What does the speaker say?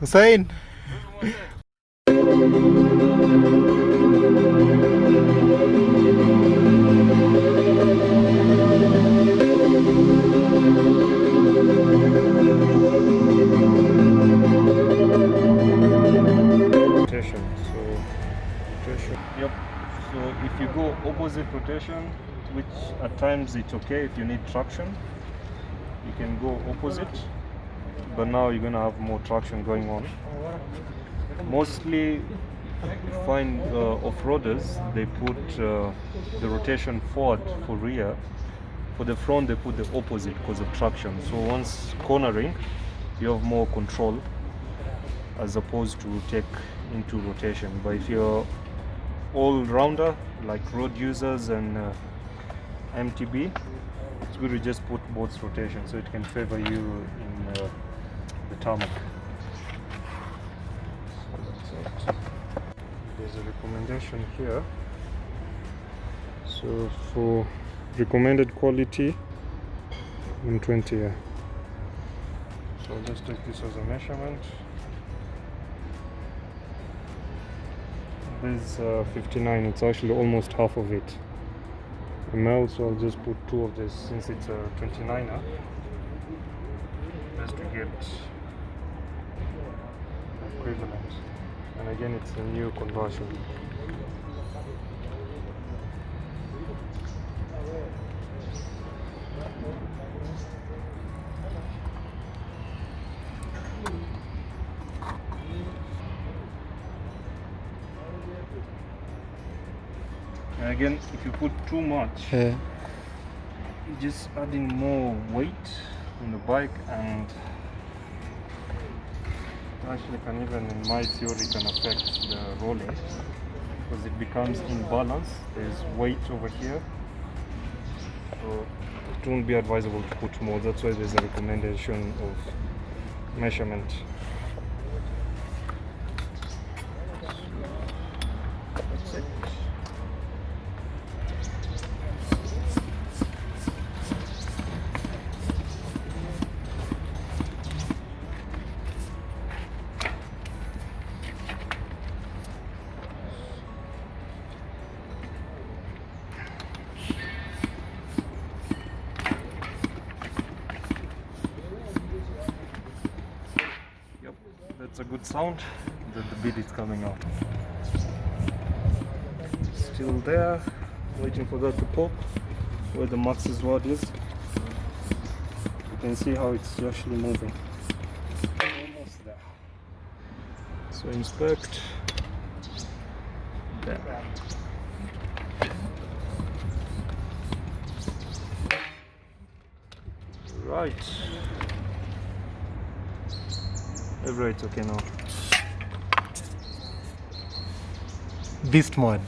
Hussein. Rotation. Yep. So if you go opposite rotation, which at times it's okay if you need traction, you can go opposite, but now you're gonna have more traction going on. Mostly you find off-roaders, they put the rotation forward for rear. For the front, they put the opposite because of traction. So once cornering, you have more control as opposed to take into rotation. But if you're all-rounder like road users and MTB, it's good to just put both rotation so it can favor you in the tarmac. So that's it. There's a recommendation here. So for recommended quality 120, yeah. So I'll just take this as a measurement. This 59, it's actually almost half of it ml, so I'll just put 2 of this since it's a 29er, just to get equivalent. And again, it's a new conversion. And again, if you put too much, you're just adding more weight on the bike, and actually can even, in my theory, can affect the rolling because it becomes imbalanced. There's weight over here, so it won't be advisable to put more. That's why there's a recommendation of measurement. That's it. That's a good sound that the bead is coming out. Still there, waiting for that to pop where the Maxxis Ardent is. You can see how it's actually moving. Almost there. So inspect. There. Right. Everything's okay now. Beast mode.